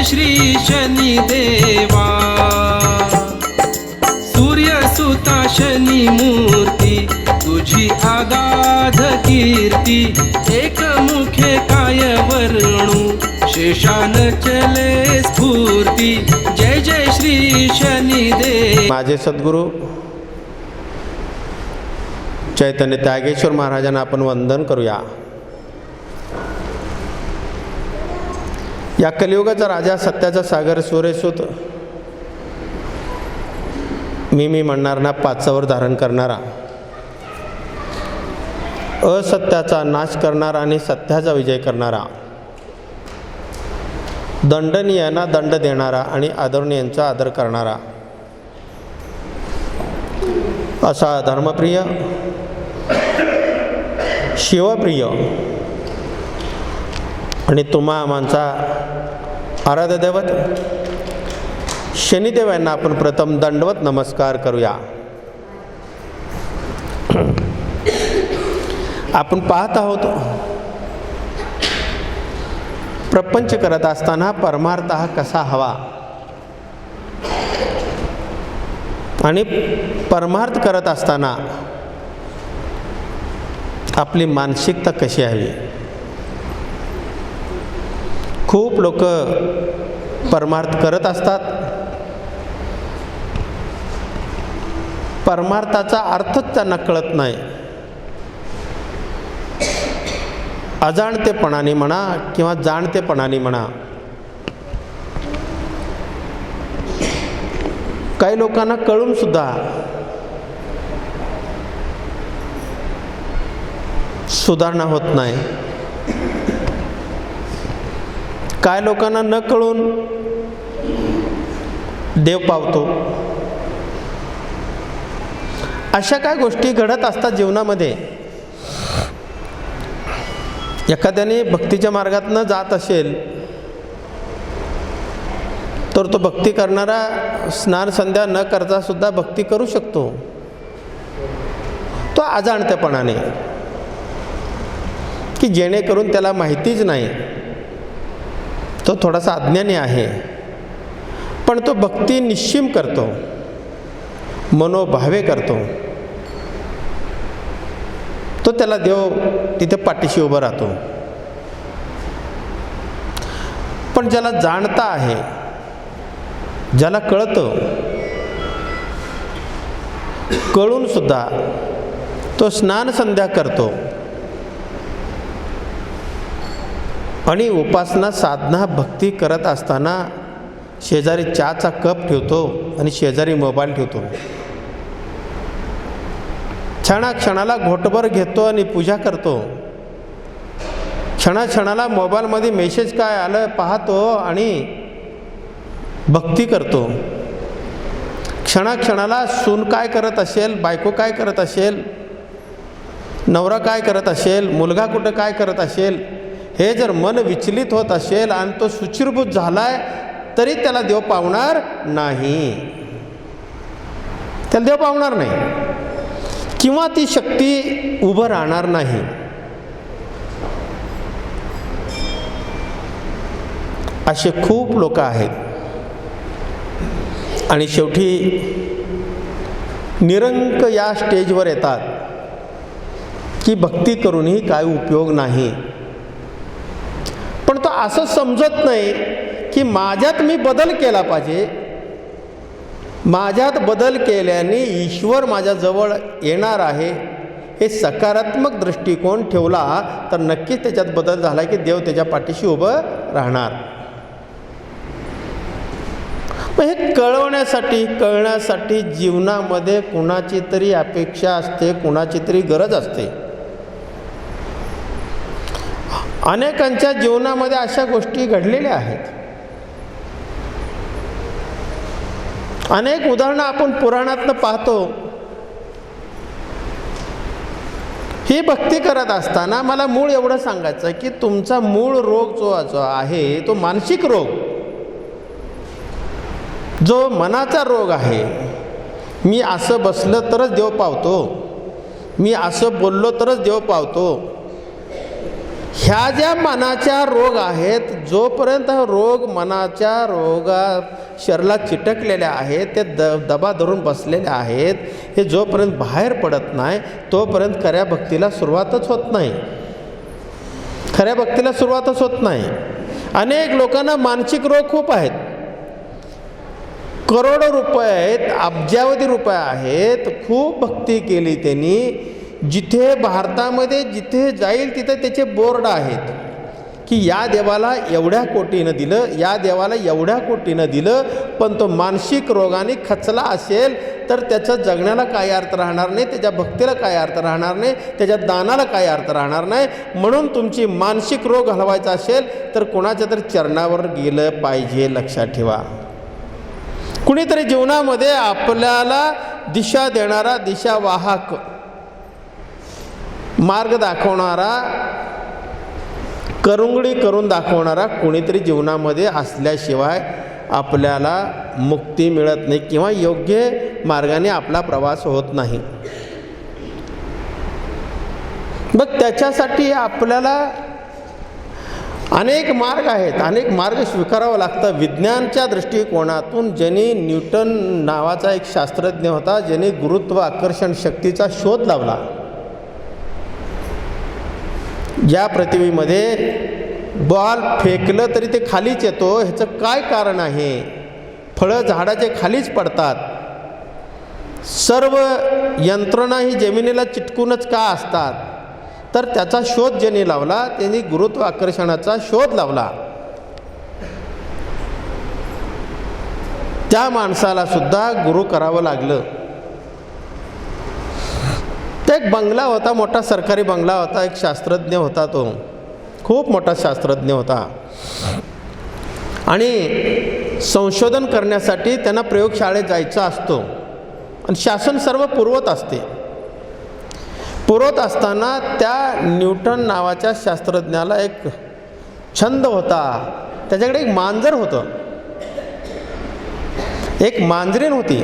जय श्री शनी देवा। सूर्यसुता शनी मूर्ती तुझी आगाध कीर्ती, एकमुखे काय वर्णू शेषान चले स्फूर्ती। जय जय श्री शनी देवा। माझे सद्गुरू चैतन्य त्यागेश्वर महाराजांना आपण वंदन करूया। या कलियुगाचा राजा, सत्याचा सागर, सूर्यसूत, मी म्हणणार ना पाचावर धारण करणारा, असत्याचा नाश करणारा आणि सत्याचा विजय करणारा, दंडनीयांना दंड देणारा आणि आदरणीयांचा आदर करणारा, असा धर्मप्रिय, शिवप्रिय आणि तुम्हा आमचा आराध्य दैवत शनिदेव यांना आपण प्रथम दंडवत नमस्कार करूया। आपण पाहत आहोत, प्रपंच करत असताना परमार्थ हा कसा हवा आणि परमार्थ करत असताना आपली मानसिकता कशी हवी। खूप लोक परमार्थ करत असतात, परमार्थाचा अर्थच त्यांना कळत नाही। अजाणतेपणाने म्हणा किंवा जाणतेपणाने म्हणा, काही लोकांना कळून सुद्धा सुधारणा होत नाही। काय लोकांना न कळून देव पावतो। अशा काय गोष्टी घडत असतात जीवनामध्ये। एखाद्याने भक्तीच्या मार्गातनं जात असेल तर तो भक्ती करणारा स्नान संध्या न करता सुद्धा भक्ती करू शकतो, तो अजाणतेपणाने, की जेणेकरून त्याला माहितीच नाही, तो थोडासा अज्ञानी आहे, पण तो भक्ती निश्चिम करतो, मनोभावे करतो, तो त्याला देव तिथे पाठीशी उभं राहतो। पण ज्याला जाणता आहे, ज्याला कळतं, कळून सुद्धा तो स्नान संध्या करतो आणि उपासना साधना भक्ती करत असताना शेजारी चहाचा कप ठेवतो आणि शेजारी मोबाईल ठेवतो, क्षणाक्षणाला घोटभर घेतो आणि पूजा करतो, क्षणाक्षणाला मोबाईलमध्ये मेसेज काय आलं पाहतो आणि भक्ती करतो, क्षणाक्षणाला सून काय करत असेल, बायको काय करत असेल, नवरा काय करत असेल, मुलगा कुठं काय करत असेल, हे जर मन विचलित होत असेल आणि तो शुचिरभूत झालाय तरी त्याला देव पावणार नाही, त्याला देव पावणार नाही किंवा ती शक्ती उभं राहणार नाही। असे खूप लोक आहेत आणि शेवटी निरंक या स्टेजवर येतात की भक्ती करूनही काय उपयोग नाही। पण तो असं समजत नाही की माझ्यात मी बदल केला पाहिजे, माझ्यात बदल केल्याने ईश्वर माझ्याजवळ येणार आहे, हे सकारात्मक दृष्टिकोन ठेवला तर नक्कीच त्याच्यात बदल झाला की देव त्याच्या पाठीशी उभं राहणार। मग हे कळण्यासाठी जीवनामध्ये कुणाची तरी अपेक्षा असते, कुणाची तरी गरज असते। अनेकांच्या जीवनामध्ये अशा गोष्टी घडलेल्या आहेत। अनेक उदाहरणं आपण पुराणातनं पाहतो। ही भक्ती करत असताना मला मूळ एवढं सांगायचं आहे की तुमचा मूळ रोग जो आहे तो मानसिक रोग, जो मनाचा रोग आहे, मी असं बसलं तरच देव पावतो, मी असं बोललो तरच देव पावतो, ह्या ज्या मनाच्या रोग आहेत, जोपर्यंत हा रोग मनाच्या शरीराला चिटकलेल्या आहेत, ते दबा धरून बसलेल्या आहेत, हे जोपर्यंत बाहेर पडत नाही तोपर्यंत खऱ्या भक्तीला सुरुवातच होत नाही. खऱ्या भक्तीला सुरुवातच होत नाही. अनेक लोकांना मानसिक रोग खूप आहेत, करोडो रुपये आहेत, अब्जावधी रुपये आहेत, खूप भक्ती केली त्यांनी. जिथे भारतामध्ये जिथे जाईल तिथे त्याचे बोर्ड आहेत की या देवाला एवढ्या कोटीनं दिलं, या देवाला एवढ्या कोटीनं दिलं, पण तो मानसिक रोगाने खचला असेल तर त्याचं जगण्याला काय अर्थ राहणार नाही, त्याच्या भक्तीला काय अर्थ राहणार नाही, त्याच्या दानाला काय अर्थ राहणार नाही. म्हणून तुमची मानसिक रोग घालवायचा असेल तर कोणाच्या तरी चरणावर गेलं पाहिजे. लक्षात ठेवा, कुणीतरी जीवनामध्ये आपल्याला दिशा देणारा, दिशावाहक, मार्ग दाखवणारा, करंगडी करून दाखवणारा कोणीतरी जीवनामध्ये असल्याशिवाय आपल्याला मुक्ती मिळत नाही किंवा योग्य मार्गाने आपला प्रवास होत नाही. मग त्याच्यासाठी आपल्याला अनेक मार्ग आहेत, अनेक मार्ग स्वीकारावं लागतं. विज्ञानच्या दृष्टिकोनातून ज्यांनी न्यूटन नावाचा एक शास्त्रज्ञ होता, ज्याने गुरुत्वाकर्षण शक्तीचा शोध लावला. ज्या पृथ्वीमध्ये बॉल फेकलं तरी ते खालीच येतो, ह्याचं काय कारण आहे? फळं झाडाचे खालीच पडतात, सर्व यंत्रणा ही जमिनीला चिटकूनच का असतात? तर त्याचा शोध ज्यांनी लावला त्यांनी गुरुत्वाकर्षणाचा शोध लावला. त्या माणसाला सुद्धा गुरु करावं लागलं. एक बंगला होता, मोठा सरकारी बंगला होता, एक शास्त्रज्ञ होता, तो खूप मोठा शास्त्रज्ञ होता आणि संशोधन करण्यासाठी त्यांना प्रयोगशाळेत जायचं असतो आणि शासन सर्व पुरवत असते. पुरवत असताना त्या न्यूटन नावाच्या शास्त्रज्ञाला एक छंद होता, त्याच्याकडे एक मांजर होतं, एक मांजरीण होती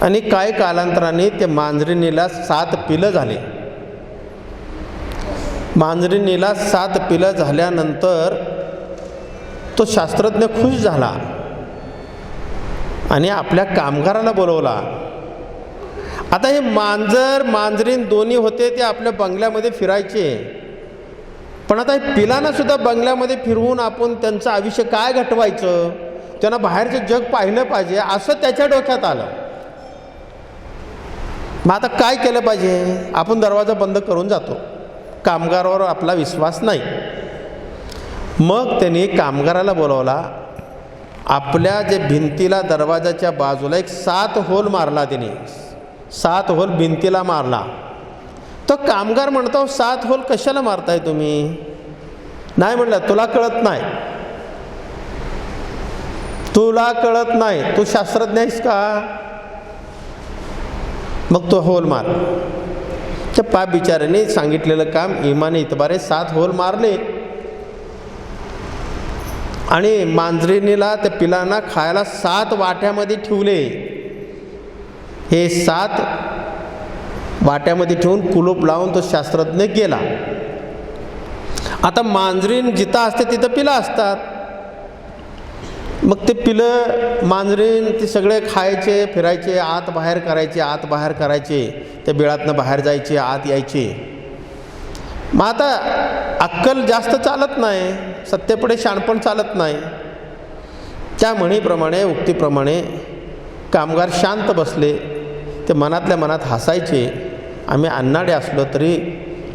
आणि काही कालांतराने त्या मांजरीणीला 7 पिलं झाले. मांजरीणीला 7 पिलं झाल्यानंतर तो शास्त्रज्ञ खुश झाला आणि आपल्या कामगाराला बोलवला. आता हे मांजरीण दोन्ही होते ते आपल्या बंगल्यामध्ये फिरायचे, पण आता हे पिलांना सुद्धा बंगल्यामध्ये फिरवून आपण त्यांचं आयुष्य काय घटवायचं, त्यांना बाहेरचं जग पाहिलं पाहिजे असं त्याच्या डोक्यात आलं. मग आता काय केलं पाहिजे? आपण दरवाजा बंद करून जातो, कामगारावर आपला विश्वास नाही. मग त्यांनी कामगाराला बोलवला. आपल्या जे भिंतीला दरवाजाच्या बाजूला एक 7 होल मारला, त्यांनी 7 होल भिंतीला मारला. तो कामगार म्हणतो, 7 होल कशाला मारताय तुम्ही? नाही म्हटलं, तुला कळत नाही, तुला कळत नाही, तू शास्त्रज्ञ आहेस का? मग तो होल मार. त्या पाप बिचाऱ्याने सांगितलेलं काम इमाने इतबारे 7 होल मारले आणि मांजरीणीला त्या पिलांना खायला 7 वाट्यामध्ये ठेवले. हे 7 वाट्यामध्ये ठेवून कुलूप लावून तो शास्त्रज्ञ गेला. आता मांजरीण जिथं असते तिथं पिलं असतात. मग ते पिलं मांजरीण ते सगळे खायचे, फिरायचे, आत बाहेर करायचे, आत बाहेर करायचे, त्या बिळातनं बाहेर जायचे, आत यायचे. मग आता अक्कल जास्त चालत नाही, सत्तेपुढे शहाणपण चालत नाही. त्या म्हणीप्रमाणे, उक्तीप्रमाणे कामगार शांत बसले. ते मनातल्या मनात हसायचे, आम्ही अन्नाडे असलो तरी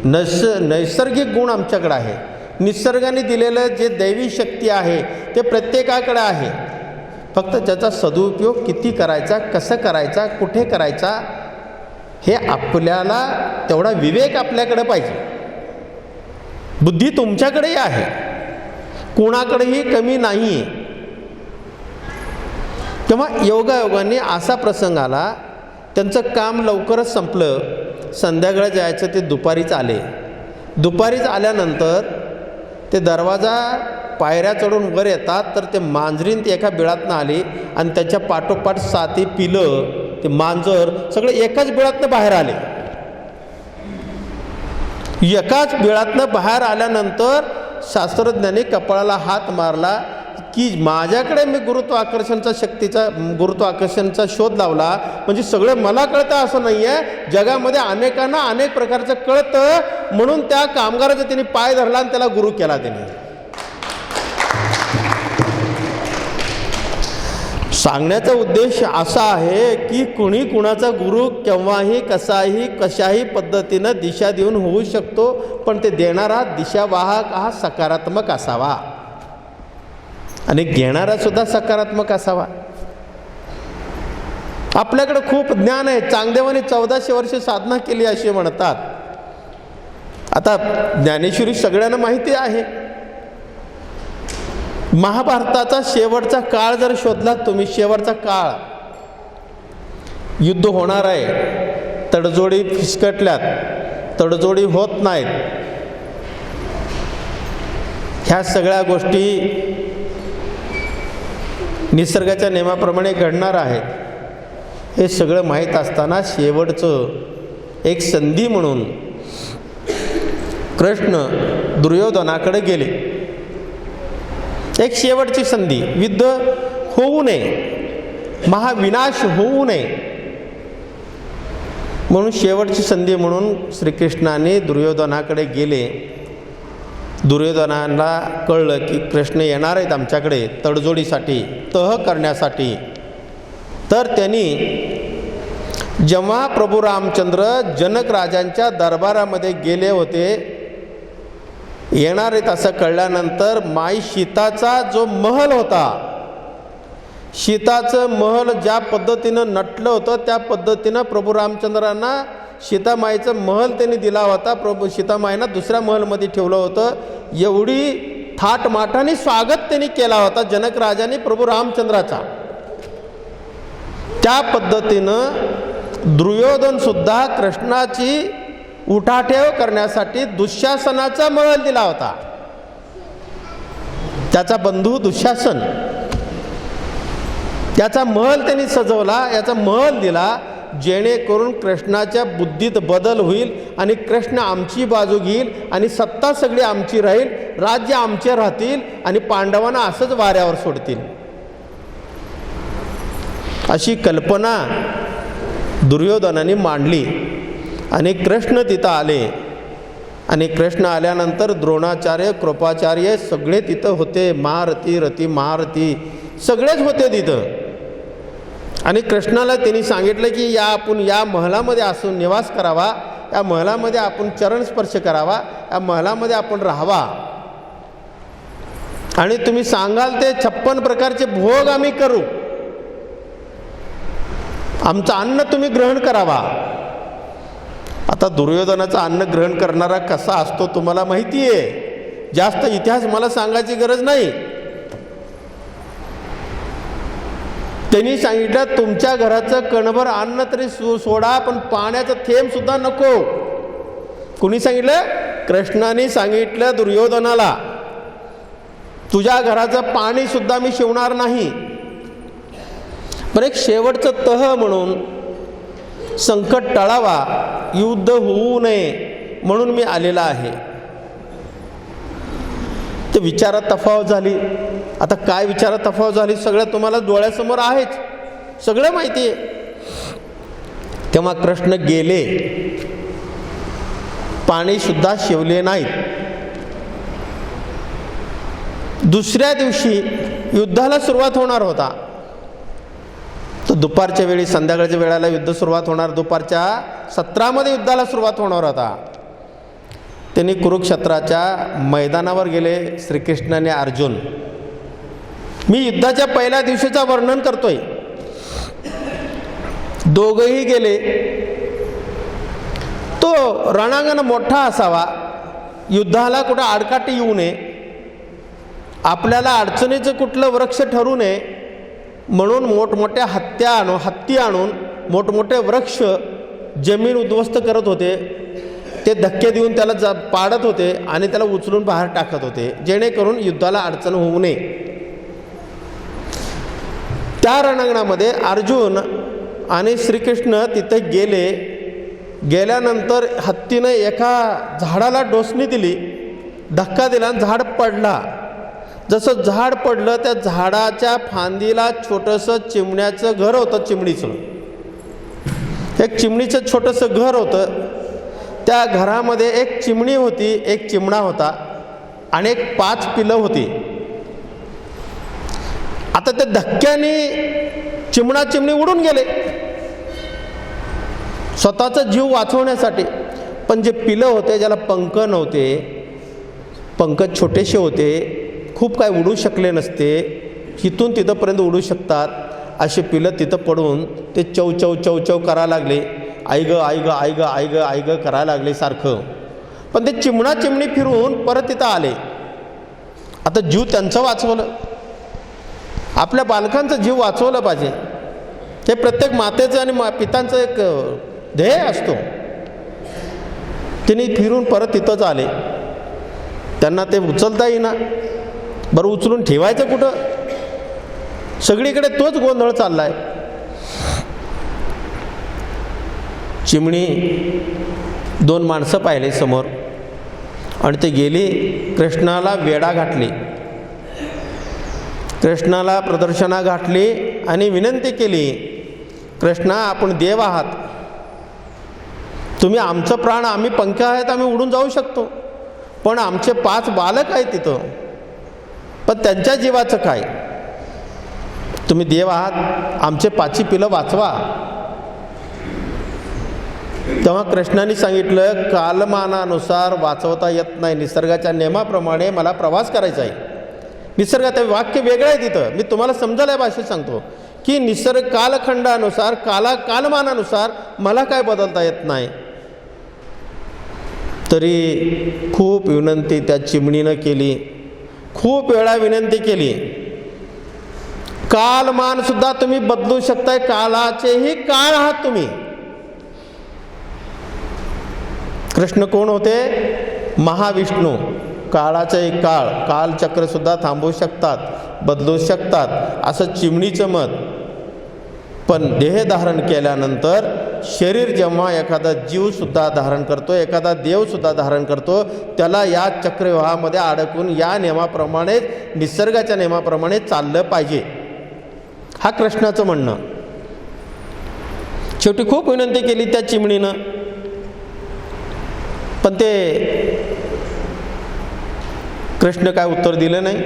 नैसर्गिक गुण आमच्याकडे आहे, निसर्गाने दिलेलं जे दैवी शक्ती आहे ते प्रत्येकाकडे आहे. फक्त त्याचा सदुपयोग किती करायचा, कसं करायचा, कुठे करायचा, हे आपल्याला तेवढा विवेक आपल्याकडे पाहिजे. बुद्धी तुमच्याकडेही आहे, कोणाकडेही कमी नाही आहे. तेव्हा योगायोगाने असा प्रसंग आला, त्यांचं काम लवकरच संपलं. संध्याकाळी जायचं ते दुपारीच आले. दुपारीच आल्यानंतर ते दरवाजा पायऱ्या चढून वर येतात तर ते मांजरीण ती एका बिळातनं आली आणि त्याच्या पाठोपाठ 7 पिलं, ते मांजर सगळे एकाच बिळातनं बाहेर आले. एकाच बिळातनं बाहेर आल्यानंतर शास्त्रज्ञांनी कपाळाला हात मारला की माझ्याकडे मी गुरुत्वाकर्षणचा शोध लावला म्हणजे सगळं मला कळतं असं नाही आहे, जगामध्ये अनेकांना अनेक प्रकारचं कळतं, म्हणून त्या कामगाराचा त्यांनी पाय धरला आणि त्याला गुरु केला त्यांनी. सांगण्याचा उद्देश असा आहे की कुणी कुणाचा गुरु केव्हाही कसाही कशाही पद्धतीनं दिशा देऊन होऊ शकतो, पण ते देणारा दिशावाहक हा सकारात्मक असावा आणि घेणारा सुद्धा सकारात्मक असावा. आपल्याकडे खूप ज्ञान आहे. चांगदेवाने 1400 वर्ष साधना केली असे म्हणतात. आता ज्ञानेश्वरी सगळ्यांना माहिती आहे. महाभारताचा शेवटचा काळ जर शोधलात तुम्ही, शेवटचा काळ, युद्ध होणार आहे, तडजोडी फिसकटल्यात, तडजोडी होत नाहीत, ह्या सगळ्या गोष्टी निसर्गाच्या नियमाप्रमाणे घडणार आहेत. हे सगळं माहीत असताना शेवटचं एक संधी म्हणून कृष्ण दुर्योधनाकडे गेले. एक शेवटची संधी, युद्ध होऊ नये, महाविनाश होऊ नये म्हणून शेवटची संधी म्हणून श्रीकृष्णाने दुर्योधनाकडे गेले. दुर्योधनाला कळलं की कृष्ण येणार आहेत आमच्याकडे तडजोडीसाठी, तह करण्यासाठी. तर त्यांनी जेव्हा प्रभू रामचंद्र जनक राजांच्या दरबारामध्ये गेले होते, येणार आहेत असं कळल्यानंतर माई सीताचा जो महल होता, सीताचं महल ज्या पद्धतीनं नटलं होतं त्या पद्धतीनं प्रभू रामचंद्रांना सीतामाईचं महल त्यांनी दिला होता. प्रभू सीतामाईंना दुसऱ्या महलमध्ये ठेवलं होतं. एवढी थाटमाटाने स्वागत त्यांनी केला होता जनक राजाने प्रभू रामचंद्राचा. त्या पद्धतीनं दुर्योधन सुद्धा कृष्णाची उठाठेव करण्यासाठी दुःशासनाचा महल दिला होता. त्याचा बंधू दुःशासन, त्याचा महल त्यांनी सजवला, याचा महल दिला, जेणेकरून कृष्णाच्या बुद्धीत बदल होईल आणि कृष्ण आमची बाजू घेईल आणि सत्ता सगळी आमची राहील, राज्य आमचे राहतील आणि पांडवांना असंच वाऱ्यावर सोडतील, अशी कल्पना दुर्योधनाने मांडली. आणि कृष्ण तिथं आले. आणि कृष्ण आल्यानंतर द्रोणाचार्य, कृपाचार्य सगळे तिथं होते. महारथी, रथी, महारथी सगळेच होते तिथं. आणि कृष्णाला त्यांनी सांगितलं की आपण या महलामध्ये असून निवास करावा, या महलामध्ये आपण चरणस्पर्श करावा, या महलामध्ये आपण राहावा आणि तुम्ही सांगाल ते 56 प्रकारचे भोग आम्ही करू, आमचं अन्न तुम्ही ग्रहण करावा. आता दुर्योधनाचं अन्न ग्रहण करणारा कसा असतो तुम्हाला माहिती आहे, जास्त इतिहास मला सांगायची गरज नाही. त्यांनी सांगितलं तुमच्या घराचं कणभर अन्न तरी सोडा, पण पाण्याचं थेंब सुद्धा नको. कुणी सांगितलं? कृष्णाने सांगितलं दुर्योधनाला, तुझ्या घराचं पाणी सुद्धा मी शिवणार नाही. पण एक शेवटचं तह म्हणून संकट टाळावा, युद्ध होऊ नये म्हणून मी आलेला आहे. ते विचारात तफावत झाली. आता काय विचारात तफावत झाली सगळं तुम्हाला डोळ्यासमोर आहेच, सगळं माहिती आहे. तेव्हा कृष्ण गेले, पाणी सुद्धा शिवले नाहीत. दुसऱ्या दिवशी युद्धाला सुरुवात होणार होता. तर दुपारच्या वेळी, संध्याकाळच्या वेळेला युद्ध सुरुवात होणार, दुपारच्या सत्रामध्ये युद्धाला सुरुवात होणार होता. त्यांनी कुरुक्षेत्राच्या मैदानावर गेले श्रीकृष्णाने अर्जुन. मी युद्धाच्या पहिल्या दिवशीचं वर्णन करतोय. दोघंही गेले. तो रणांगण मोठा असावा, युद्धाला कुठं आडकाठी येऊ नये, आपल्याला अडचणीचं कुठलं वृक्ष ठरू नये म्हणून मोठमोठ्या हत्ती आणून मोठमोठे वृक्ष जमीन उद्ध्वस्त करत होते. ते धक्के देऊन त्याला पाडत होते आणि त्याला उचलून बाहेर टाकत होते, जेणेकरून युद्धाला अडचण होऊ नये. त्या रणांगणामध्ये अर्जुन आणि श्रीकृष्ण तिथे गेले. गेल्यानंतर हत्तीनं एका झाडाला डोसणी दिली, धक्का दिला आणि झाड पडला. जसं झाड पडलं त्या झाडाच्या फांदीला छोटंसं चिमण्याचं घर होतं. चिमणीचं एक चिमणीचं छोटंसं घर होतं. त्या घरामध्ये एक चिमणी होती, एक चिमणा होता आणि एक 5 पिलं होती. आता त्या धक्क्याने चिमणा चिमणी उडून गेले स्वतःचा जीव वाचवण्यासाठी. पण जे पिलं होते, ज्याला पंख नव्हते, पंख छोटेसे होते, खूप काय उडू शकले नसते, इथून तिथंपर्यंत उडू शकतात असे पिलं तिथं पडून ते चव चव चव चव करायला लागले. आई ग आई ग आई ग आई ग आई ग करायला लागले सारखं. पण ते चिमणा चिमणी फिरून परत तिथं आले. आता जीव त्यांचं वाचवलं, आपल्या बालकांचा जीव वाचवलं पाहिजे. हे प्रत्येक मातेचं आणि पितांचं एक ध्येय असतो. तिने फिरून परत तिथंच आले. त्यांना ते उचलता येईना. बरं उचलून ठेवायचं कुठं? सगळीकडे तोच गोंधळ चाललाय. चिमणी 2 माणसं पाहिले समोर आणि ते गेली. कृष्णाला वेडा घातली, कृष्णाला प्रदर्शना घातली आणि विनंती केली, कृष्णा आपण देव आहात, तुम्ही आमचं प्राण, आम्ही पंख आहेत, आम्ही उडून जाऊ शकतो, पण आमचे 5 बालक आहेत तिथं, पण त्यांच्या जीवाचं काय? तुम्ही देव आहात, आमचे 5 पिलं वाचवा. तेव्हा कृष्णाने सांगितलं कालमानानुसार वाचवता येत नाही, निसर्गाच्या नियमाप्रमाणे मला प्रवास करायचा आहे. निसर्गात वाक्य वेगळं आहे तिथं, मी तुम्हाला समजायला या भाषेत सांगतो की निसर्ग कालखंडानुसार कालमानानुसार मला काय बदलता येत नाही. तरी खूप विनंती त्या चिमणीनं केली, खूप वेळा विनंती केली. कालमान सुद्धा तुम्ही बदलू शकताय, कालाचेही काळ आहात तुम्ही. कृष्ण कोण होते? महाविष्णू. काळाचं एक काळ, कालचक्र सुद्धा थांबवू शकतात, बदलू शकतात, असं चिमणीचं मत. पण देह धारण केल्यानंतर शरीर जेव्हा एखादा जीवसुद्धा धारण करतो, एखादा देवसुद्धा धारण करतो, त्याला या चक्रव्यूहामध्ये अडकून या नियमाप्रमाणे, निसर्गाच्या नियमाप्रमाणे चाललं पाहिजे, हा कृष्णाचं म्हणणं. शेवटी खूप विनंती केली त्या चिमणीनं, पण ते कृष्ण काय उत्तर दिलं नाही.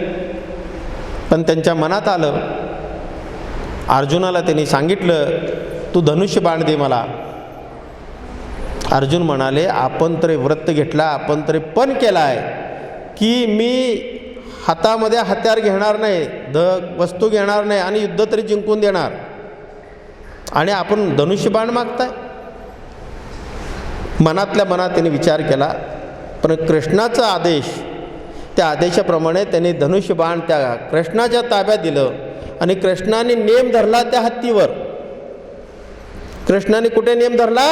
पण त्यांच्या मनात आलं. अर्जुनाला त्यांनी सांगितलं तू धनुष्य बाण दे मला. अर्जुन म्हणाले आपण तरी व्रत घेतला, आपण तरी पण केला आहे की मी हातामध्ये हत्यार घेणार नाही, वस्तू घेणार नाही आणि युद्ध तरी जिंकून देणार, आणि आपण धनुष्य बाण मागताय. मनातल्या मनात त्यांनी विचार केला. पण कृष्णाचा आदेश, त्या आदेशाप्रमाणे त्यांनी धनुष्य बाण त्या कृष्णाच्या ताब्यात दिलं आणि कृष्णाने नेम धरला त्या हत्तीवर. कृष्णाने कुठे नेम धरला?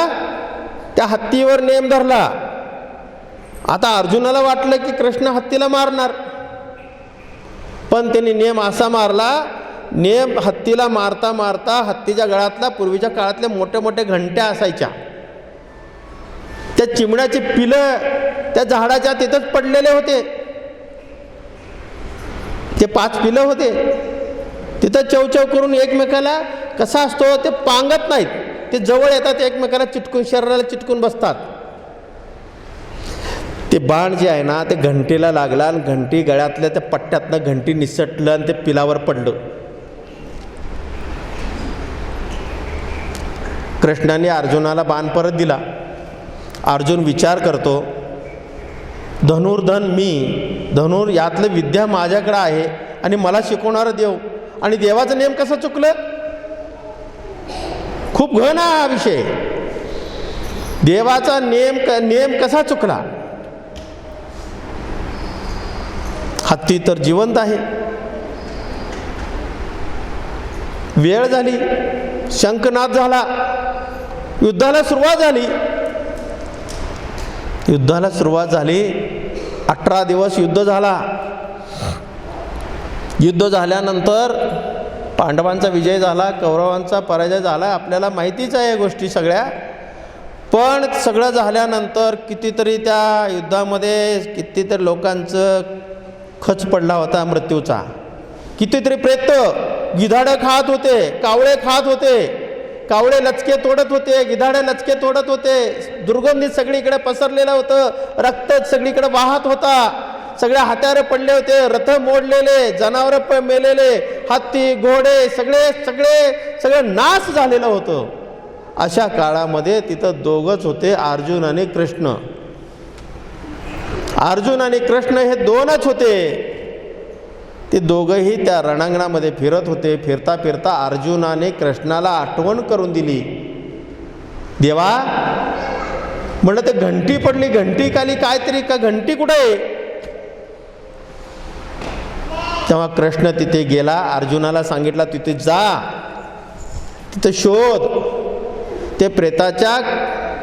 त्या हत्तीवर नेम धरला. आता अर्जुनाला वाटलं की कृष्ण हत्तीला मारणार, पण त्यांनी नेम असा मारला, नेम हत्तीला मारता मारता हत्तीच्या गळ्यातला पूर्वीच्या काळातल्या मोठ्या मोठ्या घंट्या असायच्या, त्या चिमण्याची पिलं त्या झाडाच्या तिथंच पडलेले होते. ते 5 पिलं होते तिथं चवचव करून एकमेकाला, कसा असतो ते पांगत नाहीत, ते जवळ येतात, एकमेकाला चिटकून, शरीराला चिटकून बसतात. ते बाण जे आहे ना ते घंटीला लागला आणि घंटी गळ्यातल्या त्या पट्ट्यातनं घंटी निसटलं आणि ते पिलावर पडलं. कृष्णाने अर्जुनाला बाण परत दिला. अर्जुन विचार करतो, धनुर्धन मी, धनुर यातलं विद्या माझ्याकडे आहे आणि मला शिकवणारा देव, आणि देवाचं नेम कसं चुकलं? खूप घन हा विषय. देवाचा नेम कसा चुकला? हत्ती तर जिवंत आहे. वेळ झाली, शंखनाद झाला, युद्धाला सुरुवात झाली. युद्धाला सुरुवात झाली, 18 दिवस युद्ध झाला. युद्ध झाल्यानंतर पांडवांचा विजय झाला, कौरवांचा पराजय झाला. आपल्याला माहितीच आहे या गोष्टी सगळ्या. पण सगळं झाल्यानंतर कितीतरी त्या युद्धामध्ये कितीतरी लोकांचं खच पडला होता मृत्यूचा. कितीतरी प्रेत गिधाडं खात होते, कावळे खात होते, कावळे लचके तोडत होते, गिधाडे लचके तोडत होते. दुर्गंधी सगळीकडे पसरलेलं होतं, रक्त सगळीकडे वाहत होता, सगळे हत्यारे पडले होते, रथ मोडलेले, जनावरं मेलेले, हत्ती घोडे सगळे नाश झालेलं होतं. अशा काळामध्ये तिथं दोघंच होते, अर्जुन आणि कृष्ण. अर्जुन आणि कृष्ण हे दोनच होते. ते दोघंही त्या रणांगणामध्ये फिरत होते. फिरता फिरता अर्जुनाने कृष्णाला आठवण करून दिली. देवा म्हणलं ते घंटी पडली, घंटी खाली काहीतरी का घंटी कुठे आहे? तेव्हा कृष्ण तिथे गेला, अर्जुनाला सांगितला तिथे जा, तिथे शोध. ते प्रेताच्या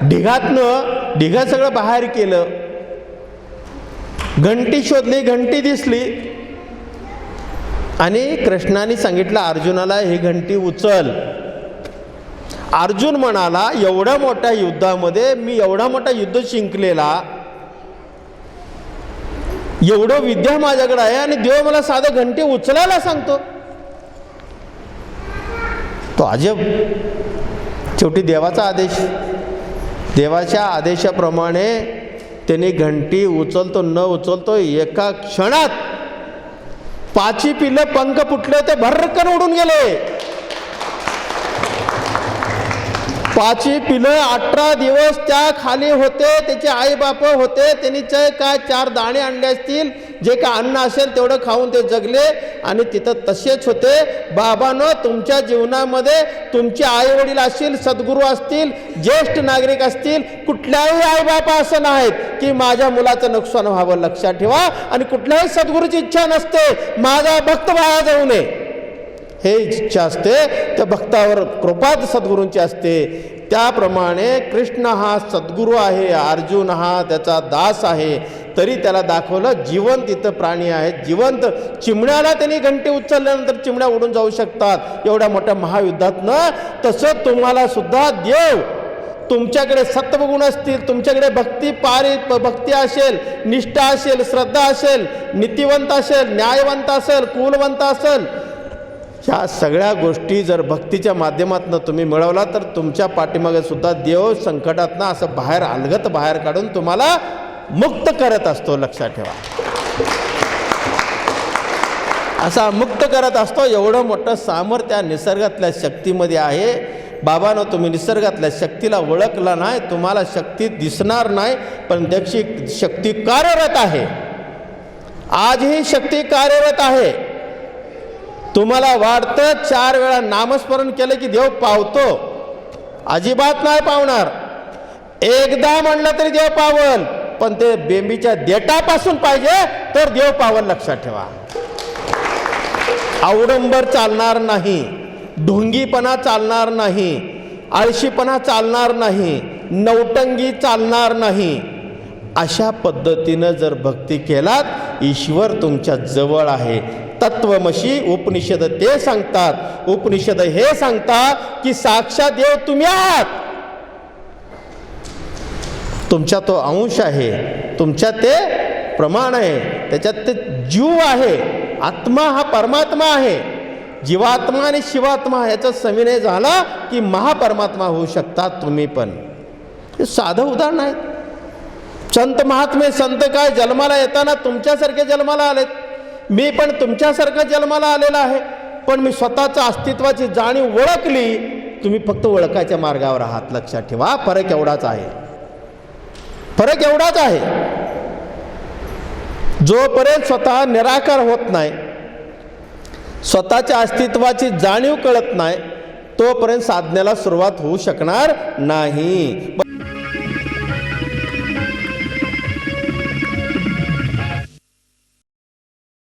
ढिगा सगळं बाहेर केलं, घंटी शोधली, घंटी दिसली आणि कृष्णाने सांगितलं अर्जुनाला ही घंटी उचल. अर्जुन म्हणाला एवढ्या मोठ्या युद्धामध्ये मी एवढा मोठा युद्ध जिंकलेला, एवढं विद्या माझ्याकडे आहे आणि देव मला साधं घंटी उचलायला सांगतो. तो अजब. शेवटी देवाचा आदेश, देवाच्या आदेशाप्रमाणे त्याने घंटी उचलतो न उचलतो एका क्षणात 5 पिल्लं पंख फुटले होते, भरकन उडून गेले. 5 पिल्लं 18 दिवस त्या खाली होते, त्याचे आई बाप होते, त्यांनी काय 4 दाणे आणले असतील, जे काय अन्न असेल तेवढं खाऊन ते जगले आणि तिथं तसेच होते. बाबांनो, तुमच्या जीवनामध्ये तुमचे आई वडील असतील, सद्गुरू असतील, ज्येष्ठ नागरिक असतील, कुठल्याही आई बापा असं नाहीत की माझ्या मुलाचं नुकसान व्हावं. लक्षात ठेवा. आणि कुठल्याही सद्गुरूची इच्छा नसते माझा भक्त वाया जाऊ नये, हे इच्छा असते. त्या भक्तावर कृपा सद्गुरूंची असते. त्याप्रमाणे कृष्ण हा सद्गुरू आहे, अर्जुन हा त्याचा दास आहे. तरी त्याला दाखवलं जिवंत इथं प्राणी आहेत, जिवंत. चिमण्याला त्यांनी घंटी उचलल्यानंतर चिमण्या उडून जाऊ शकतात एवढ्या मोठ्या महायुद्धातनं. तसं तुम्हाला सुद्धा देव, तुमच्याकडे सत्वगुण असतील, तुमच्याकडे भक्ती असेल, निष्ठा असेल, श्रद्धा असेल, नीतिवंत असेल, न्यायवंत असेल, कुलवंत असेल, ह्या सगळ्या गोष्टी जर भक्तीच्या माध्यमातून तुम्ही मिळवला तर तुमच्या पाठीमागे सुद्धा देव संकटातनं असं अलगत बाहेर काढून तुम्हाला मुक्त करत असतो. लक्षात ठेवा, असा मुक्त करत असतो. एवढं मोठं सामर्थ्य निसर्गातल्या शक्तीमध्ये आहे. बाबांनो, तुम्ही निसर्गातल्या शक्तीला ओळखला नाही, तुम्हाला शक्ती दिसणार नाही, पण त्याची शक्ती कार्यरत आहे. आजही शक्ती कार्यरत आहे. तुम्हाला वाटतं 4 वेळा नामस्मरण केलं की देव पावतो, अजिबात नाही पावणार. एकदा म्हणलं तरी देव पावल, पण ते बेंबीच्या देठापासून पाहिजे तर देव पावल. लक्षात ठेवा. अवडंबर चालणार नाही, ढोंगीपणा चालणार नाही, आळशीपणा चालणार नाही, नौटंगी चालणार नाही. अशा पद्धतीनं जर भक्ती केलात, ईश्वर तुमच्या जवळ आहे. तत्वमशी उपनिषद ते सांगतात. उपनिषद हे सांगतात की साक्षात देव तुम्ही आहात. तुमच्या तो अंश आहे, तुमच्यात ते प्रमाण आहे, त्याच्यात ते जीव आहे. आत्मा हा परमात्मा आहे. जीवात्मा आणि शिवात्मा याचा सविनय झाला की महापरमात्मा होऊ शकतात तुम्ही पण. हे साधं उदाहरण आहे. संत महात्मे, संत काय जन्माला येताना तुमच्यासारखे जन्माला आलेत. मी पण तुमच्यासारखं जन्माला आलेला आहे, पण मी स्वतःच्या अस्तित्वाची जाणीव ओळखली. तुम्ही फक्त ओळखायच्या मार्गावर आहात. लक्षात ठेवा, फरक एवढाच आहे. फरक एवढाच आहे. जोपर्यंत स्वतः निराकार होत नाही, स्वतःच्या अस्तित्वाची जाणीव कळत नाही, तोपर्यंत साधनेला सुरुवात होऊ शकणार नाही.